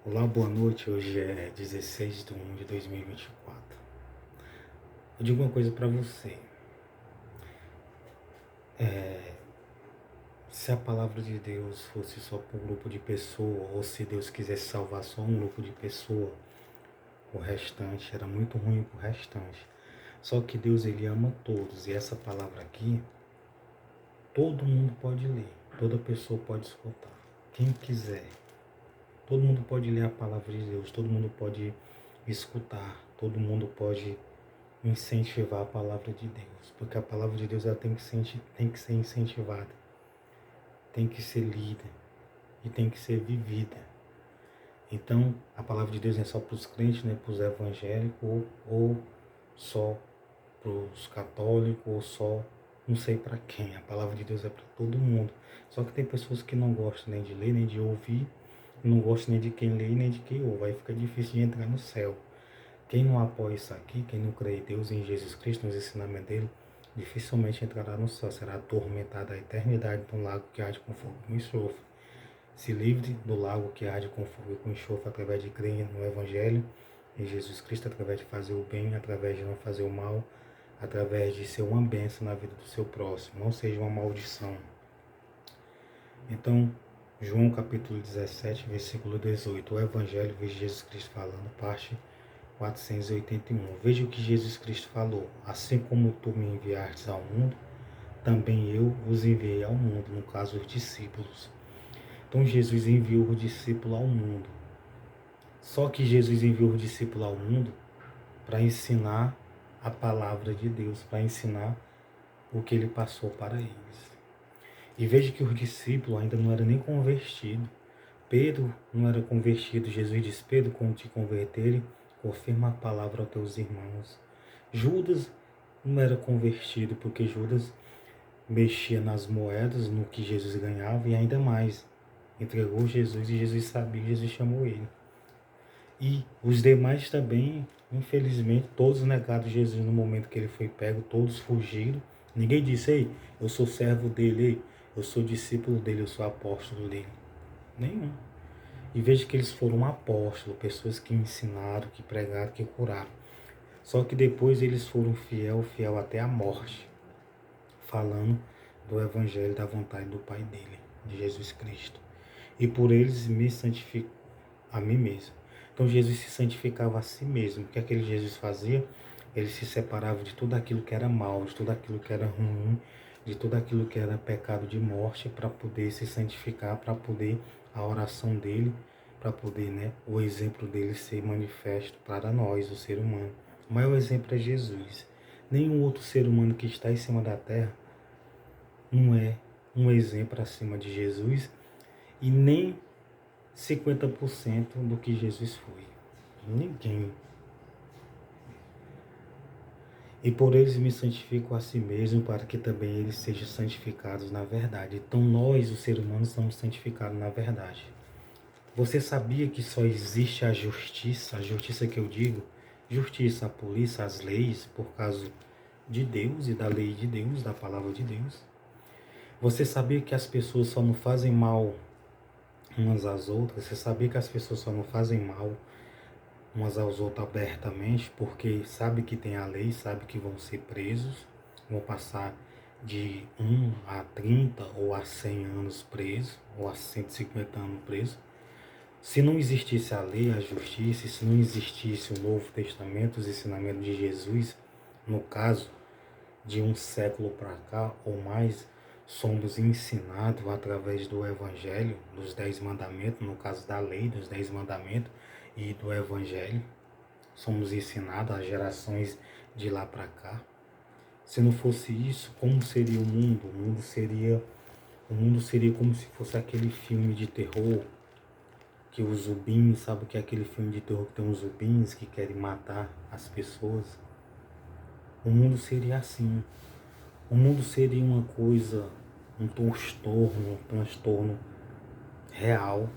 Olá, boa noite. Hoje é 16 de 1 de 2024. Eu digo uma coisa para você. Se a palavra de Deus fosse só para um grupo de pessoas, ou se Deus quisesse salvar só um grupo de pessoas, o restante era muito ruim para o restante. Só que Deus, ele ama todos. E essa palavra aqui, todo mundo pode ler. Toda pessoa pode escutar. Quem quiser. Todo mundo pode ler a palavra de Deus. Todo mundo pode escutar. Todo mundo pode incentivar a palavra de Deus, porque a palavra de Deus ela tem que ser incentivada, tem que ser lida e tem que ser vivida. Então, a palavra de Deus não é só para os crentes, né, para os evangélicos, ou só para os católicos, ou só não sei para quem. A palavra de Deus é para todo mundo. Só que tem pessoas que não gostam nem de ler, nem de ouvir, não gostam nem de quem lê, nem de quem ouve. Aí fica difícil de entrar no céu. Quem não apoia isso aqui, quem não crê em Deus, em Jesus Cristo, nos ensinamentos dele, dificilmente entrará no céu, será atormentado a eternidade no lago que arde com fogo e com enxofre. Se livre do lago que arde com fogo e com enxofre através de crer no Evangelho, em Jesus Cristo, através de fazer o bem, através de não fazer o mal, através de ser uma bênção na vida do seu próximo, não seja uma maldição. Então, João capítulo 17, versículo 18, o Evangelho, veja Jesus Cristo falando, parte 481. Veja o que Jesus Cristo falou. Assim como tu me enviastes ao mundo, também eu os enviei ao mundo, no caso os discípulos. Então Jesus enviou o discípulo ao mundo. Só que Jesus enviou o discípulo ao mundo para ensinar a palavra de Deus, para ensinar o que ele passou para eles. E veja que os discípulos ainda não eram nem convertidos. Pedro não era convertido. Jesus disse: Pedro, quando te converterem, confirma a palavra aos teus irmãos. Judas não era convertido, porque Judas mexia nas moedas, no que Jesus ganhava, e ainda mais, entregou Jesus, e Jesus sabia, Jesus chamou ele. E os demais também, infelizmente, todos negaram Jesus no momento que ele foi pego, todos fugiram. Ninguém disse: ei, eu sou servo dele, ei, eu sou discípulo dele, eu sou apóstolo dele. Nenhum. E veja que eles foram apóstolos, pessoas que ensinaram, que pregaram, que curaram. Só que depois eles foram fiel até a morte, falando do Evangelho, da vontade do Pai dele, de Jesus Cristo. E por eles me santifico a mim mesmo. Então Jesus se santificava a si mesmo. O que aquele Jesus fazia? Ele se separava de tudo aquilo que era mal, de tudo aquilo que era ruim, de tudo aquilo que era pecado de morte, para poder se santificar, para poder a oração dele, para poder, né, o exemplo dele ser manifesto para nós, o ser humano. O maior exemplo é Jesus. Nenhum outro ser humano que está em cima da terra não é um exemplo acima de Jesus, e nem 50% do que Jesus foi. Ninguém. E por eles me santifico a si mesmo, para que também eles sejam santificados na verdade. Então nós, os seres humanos, somos santificados na verdade. Você sabia que só existe a justiça que eu digo, justiça, a polícia, as leis, por causa de Deus e da lei de Deus, da palavra de Deus? Você sabia que as pessoas só não fazem mal umas às outras? Você sabia que as pessoas só não fazem mal umas aos outros abertamente, porque sabe que tem a lei, sabe que vão ser presos, vão passar de 1 a 30 ou a 100 anos presos, ou a 150 anos presos? Se não existisse a lei, a justiça, se não existisse o Novo Testamento, os ensinamentos de Jesus, no caso de um século para cá ou mais, somos ensinados através do Evangelho, dos 10 mandamentos, no caso da lei, dos 10 mandamentos e do Evangelho. Somos ensinados às gerações de lá para cá. Se não fosse isso, como seria o mundo? O mundo seria como se fosse aquele filme de terror, que os zubins, sabe o que é aquele filme de terror que tem uns zubins que querem matar as pessoas? O mundo seria assim. O mundo seria uma coisa, um transtorno real.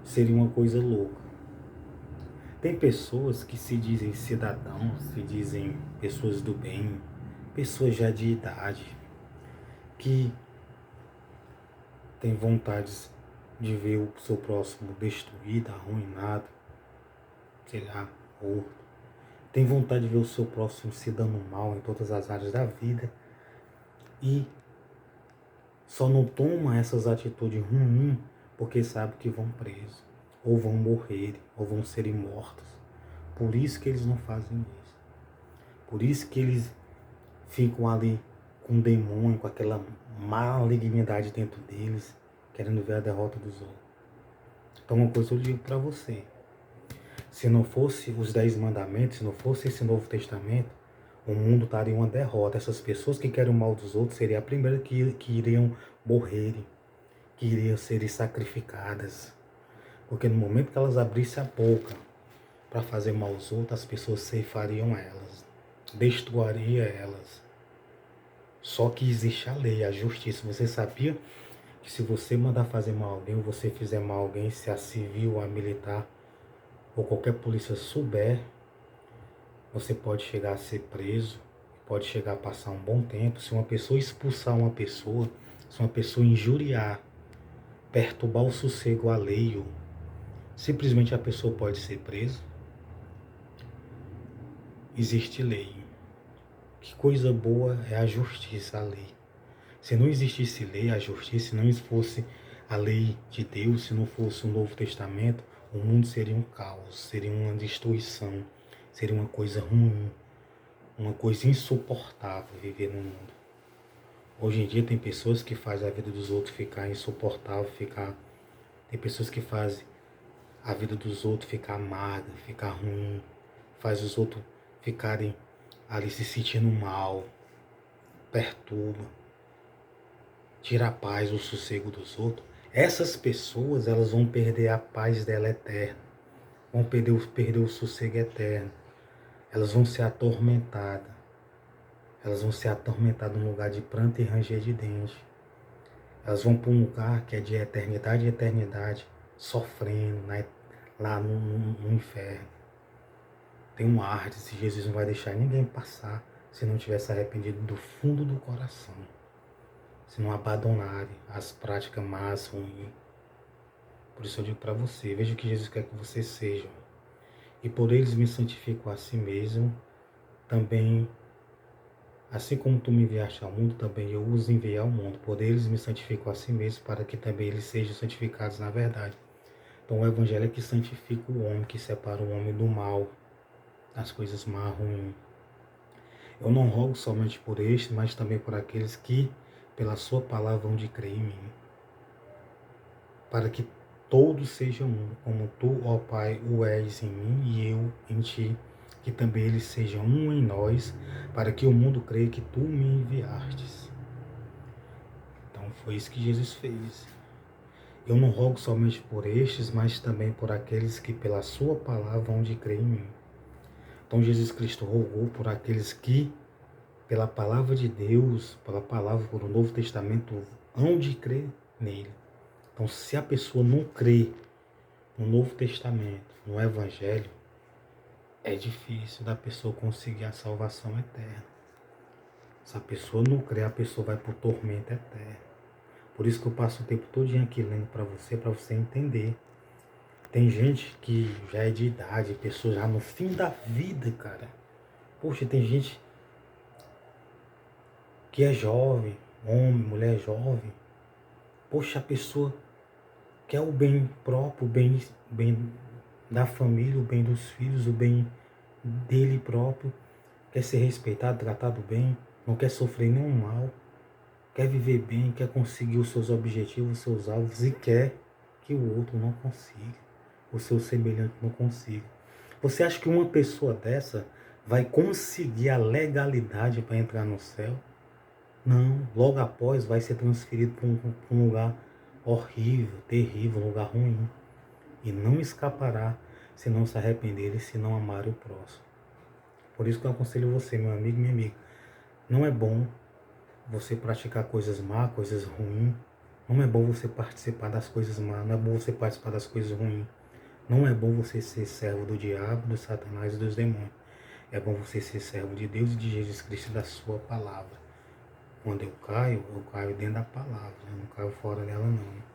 Seria uma coisa louca. Tem pessoas que se dizem cidadãos, se dizem pessoas do bem, pessoas já de idade, que têm vontades de ver o seu próximo destruído, arruinado, sei lá, morto. Tem vontade de ver o seu próximo se dando mal em todas as áreas da vida e só não toma essas atitudes ruins porque sabe que vão presos, ou vão morrer, ou vão ser mortos. Por isso que eles não fazem isso. Por isso que eles ficam ali com um demônio, com aquela malignidade dentro deles, querendo ver a derrota dos outros. Então uma coisa eu digo para você, se não fosse os 10 mandamentos, se não fosse esse Novo Testamento, o mundo estaria uma derrota. Essas pessoas que querem o mal dos outros seriam a primeira que iriam morrer, que iriam ser sacrificadas. Porque no momento que elas abrissem a boca para fazer mal aos outros, as pessoas ceifariam elas, destruiriam elas. Só que existe a lei, a justiça. Você sabia que se você mandar fazer mal a alguém, ou você fizer mal a alguém, se a civil, a militar, ou qualquer polícia souber, você pode chegar a ser preso, pode chegar a passar um bom tempo. Se uma pessoa expulsar uma pessoa, se uma pessoa injuriar, perturbar o sossego alheio, simplesmente a pessoa pode ser presa. Existe lei. Que coisa boa é a justiça, a lei. Se não existisse lei, a justiça, se não fosse a lei de Deus, se não fosse o Novo Testamento, o mundo seria um caos, seria uma destruição, seria uma coisa ruim, uma coisa insuportável viver no mundo. Hoje em dia tem pessoas que fazem a vida dos outros ficar insuportável, tem pessoas que fazem a vida dos outros ficar amarga, ficar ruim, faz os outros ficarem ali se sentindo mal, perturba, tira a paz, o sossego dos outros. Essas pessoas, elas vão perder a paz dela eterna, vão perder o sossego eterno, elas vão ser atormentadas. Elas vão ser atormentadas num lugar de pranto e ranger de dente. Elas vão para um lugar que é de eternidade em eternidade, sofrendo lá no inferno. Tem um ar se Jesus não vai deixar ninguém passar se não tiver se arrependido do fundo do coração. Se não abandonarem as práticas más, ruins. Por isso eu digo para você, veja o que Jesus quer que você seja. E por eles me santifico a si mesmo, também. Assim como tu me enviaste ao mundo, também eu os enviei ao mundo. Por eles me santifico a si mesmo, para que também eles sejam santificados na verdade. Então o Evangelho é que santifica o homem, que separa o homem do mal, das coisas más, ruins. Eu não rogo somente por este, mas também por aqueles que, pela sua palavra, vão de crer em mim. Para que todos sejam um, como tu, ó Pai, o és em mim e eu em ti, que também eles sejam um em nós, para que o mundo creia que tu me enviastes. Então foi isso que Jesus fez. Eu não rogo somente por estes, mas também por aqueles que pela sua palavra vão de crer em mim. Então Jesus Cristo rogou por aqueles que, pela palavra de Deus, pela palavra, por o Novo Testamento, hão de crer nele. Então se a pessoa não crê no Novo Testamento, no Evangelho, é difícil da pessoa conseguir a salvação eterna. Se a pessoa não crê, a pessoa vai para o tormento eterno. Por isso que eu passo o tempo todinho aqui lendo para você entender. Tem gente que já é de idade, pessoas já no fim da vida, cara. Poxa, tem gente que é jovem, homem, mulher jovem. Poxa, a pessoa quer o bem próprio, o bem da família, o bem dos filhos, o bem dele próprio. Quer ser respeitado, tratado bem, não quer sofrer nenhum mal. Quer viver bem, quer conseguir os seus objetivos, os seus alvos e quer que o outro não consiga, o seu semelhante não consiga. Você acha que uma pessoa dessa vai conseguir a legalidade para entrar no céu? Não, logo após vai ser transferido para um lugar horrível, terrível, um lugar ruim. E não escapará se não se arrepender e se não amar o próximo. Por isso que eu aconselho você, meu amigo e minha amiga, não é bom você praticar coisas más, coisas ruins. Não é bom você participar das coisas más, não é bom você participar das coisas ruins. Não é bom você ser servo do diabo, do Satanás e dos demônios. É bom você ser servo de Deus e de Jesus Cristo e da sua palavra. Quando eu caio dentro da palavra, eu não caio fora dela não.